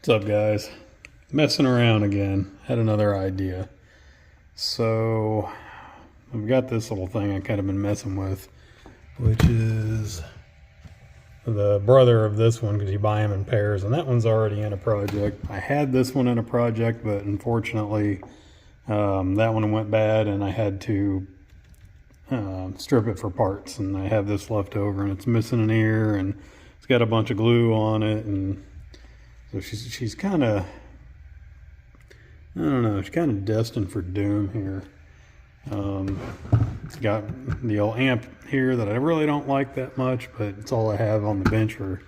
What's up, guys? Messing around again. Had another idea. So I've got this little thing I kind of been messing with, which is the brother of this one, because you buy them in pairs, and that one's already in a project. I had this one in a project, but unfortunately that one went bad and I had to strip it for parts, and I have this left over and it's missing an ear and it's got a bunch of glue on it, and so she's kind of, I don't know, she's kind of destined for doom here. Got the old amp here that I really don't like that much, but it's all I have on the bench for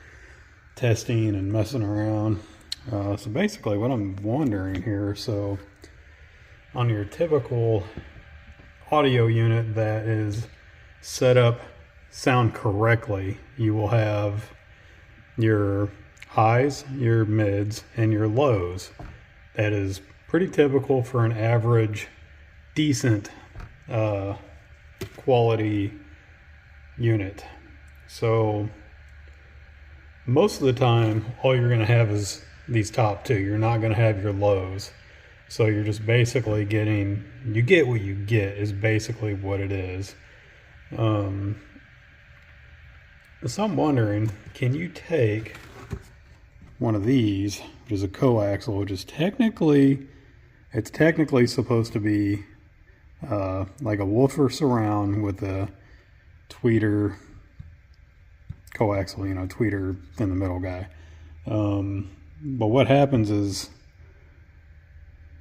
testing and messing around. So basically what I'm wondering here, so on your typical audio unit that is set up sound correctly, you will have your highs, your mids, and your lows. That is pretty typical for an average, decent quality unit. So most of the time, all you're going to have is these top two. You're not going to have your lows. So you're just basically getting, you get what you get is basically what it is. So I'm wondering, can you take one of these, which is a coaxial, which is technically, it's technically supposed to be like a woofer surround with a tweeter coaxial, you know, tweeter in the middle guy. But what happens is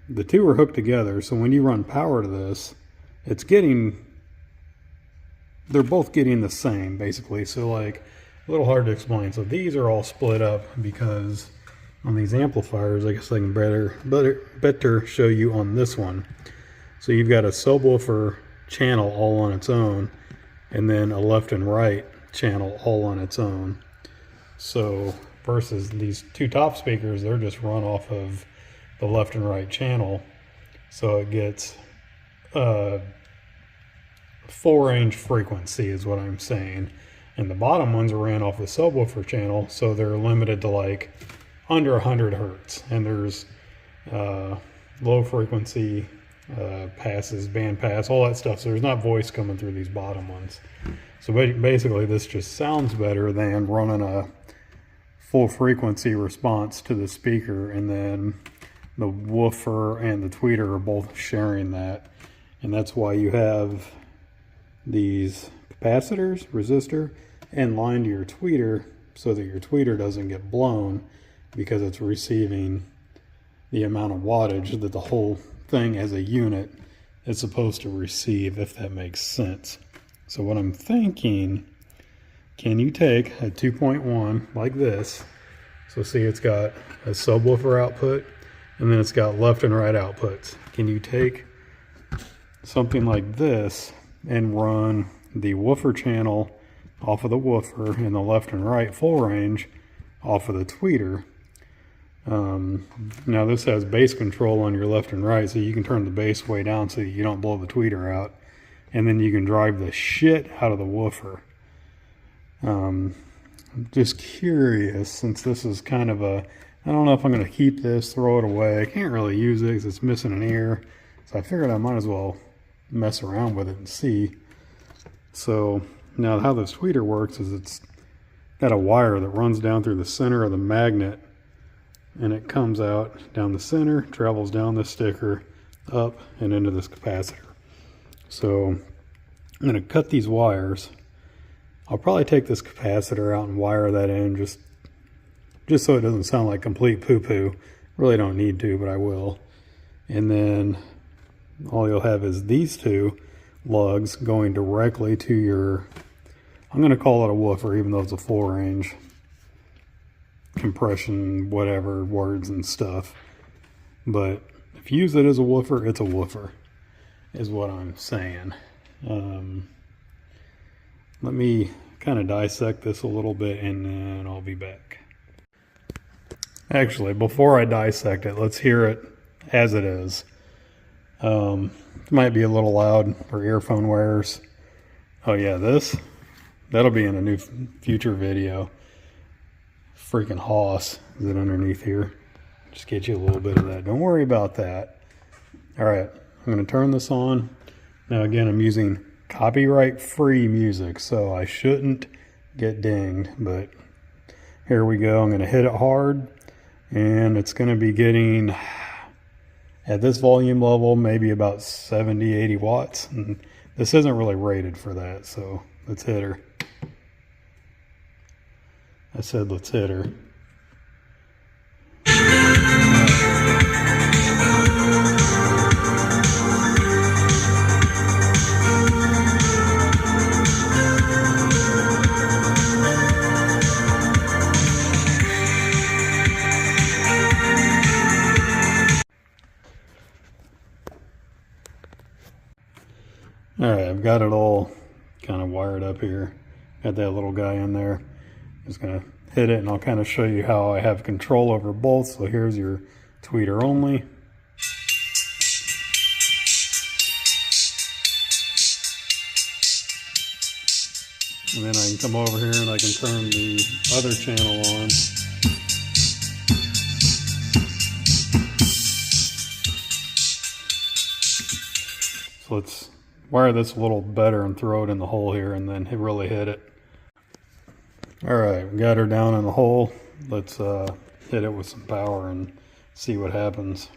the two are hooked together, so when you run power to this, it's getting, they're both getting the same basically. So like, a little hard to explain. So these are all split up because on these amplifiers, I guess I can better show you on this one. So you've got a subwoofer channel all on its own, and then a left and right channel all on its own. So versus these two top speakers, they're just run off of the left and right channel. So it gets full range frequency is what I'm saying. And the bottom ones are ran off the subwoofer channel, so they're limited to like under 100 hertz. And there's low frequency passes, band pass, all that stuff. So there's not voice coming through these bottom ones. So basically this just sounds better than running a full frequency response to the speaker, and then the woofer and the tweeter are both sharing that. And that's why you have these capacitors, resistor, and line to your tweeter so that your tweeter doesn't get blown, because it's receiving the amount of wattage that the whole thing as a unit is supposed to receive, if that makes sense. So what I'm thinking, can you take a 2.1 like this? So see, it's got a subwoofer output, and then it's got left and right outputs. Can you take something like this and run the woofer channel off of the woofer and the left and right full range off of the tweeter? Now this has bass control on your left and right, so you can turn the bass way down so you don't blow the tweeter out, and then you can drive the shit out of the woofer. I'm just curious, since this is kind of a, I don't know if I'm going to keep this, throw it away. I can't really use it because it's missing an ear, so I figured I might as well mess around with it and see. So now how this tweeter works is it's got a wire that runs down through the center of the magnet, and it comes out down the center, travels down this sticker, up and into this capacitor. So I'm going to cut these wires. I'll probably take this capacitor out and wire that in just so it doesn't sound like complete poo-poo. Really don't need to, but I will. And then all you'll have is these two lugs going directly to your, I'm going to call it a woofer, even though it's a full range compression, whatever words and stuff. But if you use it as a woofer, it's a woofer, is what I'm saying. Let me kind of dissect this a little bit, and then I'll be back. Actually, before I dissect it, let's hear it as it is. It might be a little loud for earphone wearers. Oh yeah, that'll be in a future video. Freaking Hoss is it underneath here. Just get you a little bit of that. Don't worry about that. All right, I'm going to turn this on. Now again, I'm using copyright-free music, so I shouldn't get dinged, but here we go. I'm going to hit it hard, and it's going to be getting, at this volume level, maybe about 70, 80 watts. And this isn't really rated for that, so let's hit her. I said let's hit her. Alright, I've got it all kind of wired up here. Got that little guy in there. Just going to hit it, and I'll kind of show you how I have control over both. So here's your tweeter only. And then I can come over here and I can turn the other channel on. So let's wire this a little better and throw it in the hole here, and then really hit it. All right, we got her down in the hole. Let's hit it with some power and see what happens.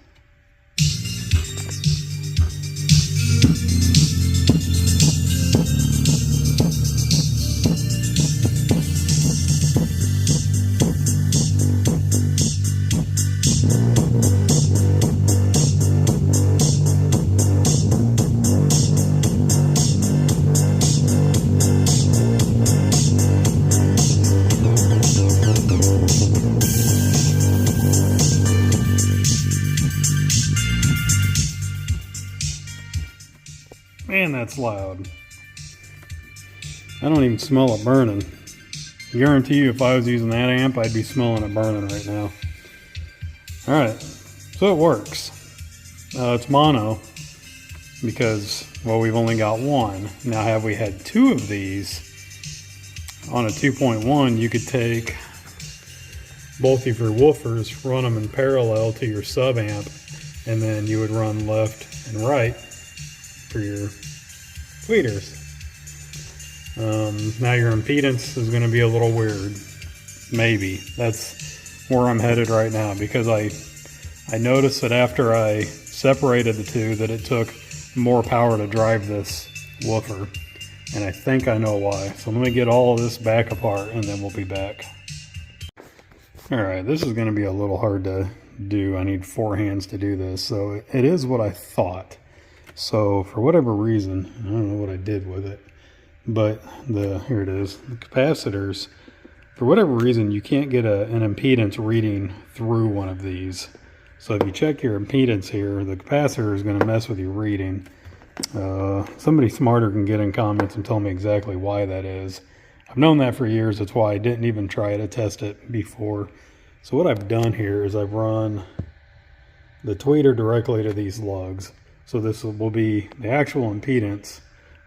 Man, that's loud. I don't even smell it burning. I guarantee you if I was using that amp, I'd be smelling it burning right now. Alright, so it works. It's mono because, well, we've only got one. Now, have we had two of these on a 2.1, you could take both of your woofers, run them in parallel to your sub amp, and then you would run left and right for your tweeters. Now your impedance is going to be a little weird. Maybe. That's where I'm headed right now, because I noticed that after I separated the two that it took more power to drive this woofer, and I think I know why. So let me get all of this back apart and then we'll be back. Alright, this is going to be a little hard to do. I need 4 hands to do this, so it is what I thought. So for whatever reason, I don't know what I did with it, but here it is, the capacitors, for whatever reason, you can't get an impedance reading through one of these. So if you check your impedance here, the capacitor is going to mess with your reading. Somebody smarter can get in comments and tell me exactly why that is. I've known that for years. That's why I didn't even try to test it before. So what I've done here is I've run the tweeter directly to these lugs. So this will be the actual impedance,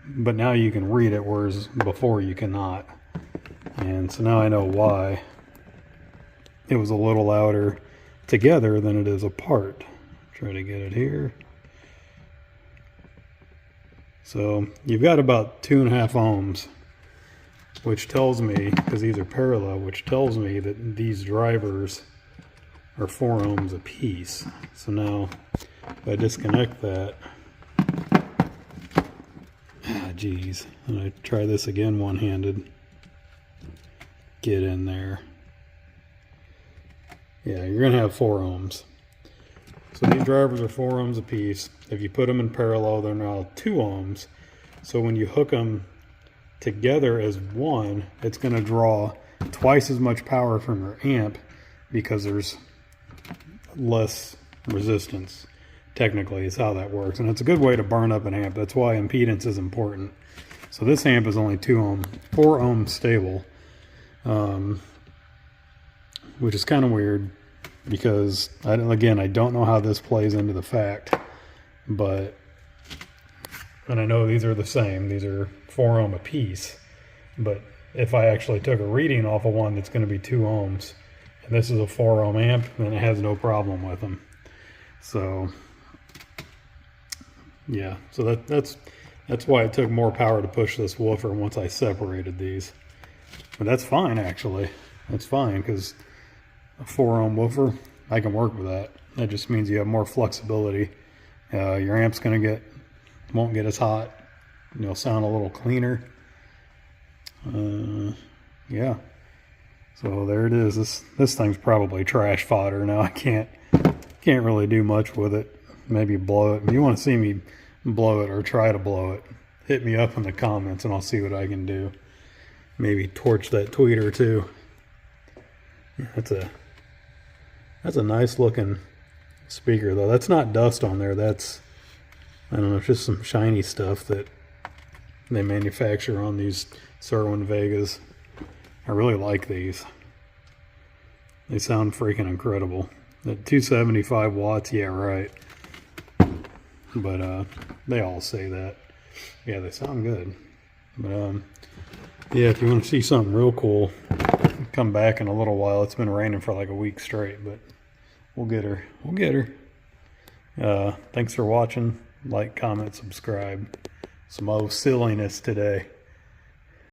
but now you can read it, whereas before you cannot. And so now I know why it was a little louder together than it is apart. Try to get it here. So you've got about 2.5 ohms, which tells me, because these are parallel, which tells me that these drivers are 4 ohms a piece. So now if I disconnect that, geez, and I try this again one-handed, get in there. Yeah, you're gonna have 4 ohms. So these drivers are 4 ohms a piece. If you put them in parallel, they're now 2 ohms. So when you hook them together as one, it's gonna draw twice as much power from your amp because there's less resistance. Technically is how that works, and it's a good way to burn up an amp. That's why impedance is important. So this amp is only 4 ohm stable, which is kind of weird because I don't know how this plays into the fact, and I know these are the same. These are 4 ohm a piece, but if I actually took a reading off of one that's going to be 2 ohms and this is a 4 ohm amp, then it has no problem with them. So yeah, so that's why it took more power to push this woofer once I separated these. But that's fine, actually. That's fine, because a 4 ohm woofer, I can work with that. That just means you have more flexibility. Your amp's won't get as hot. You'll sound a little cleaner. Yeah. So there it is. This thing's probably trash fodder now. I can't really do much with it. Maybe blow it. If you want to see me blow it or try to blow it, hit me up in the comments and I'll see what I can do. Maybe torch that tweeter too. That's a nice looking speaker though. That's not dust on there. That's, I don't know, it's just some shiny stuff that they manufacture on these Cerwin Vegas. I really like these. They sound freaking incredible. At 275 watts, yeah, right. But they all say that. Yeah, they sound good. But yeah, if you want to see something real cool, come back in a little while. It's been raining for like a week straight, but we'll get her. We'll get her. Thanks for watching. Like, comment, subscribe. Some silliness today.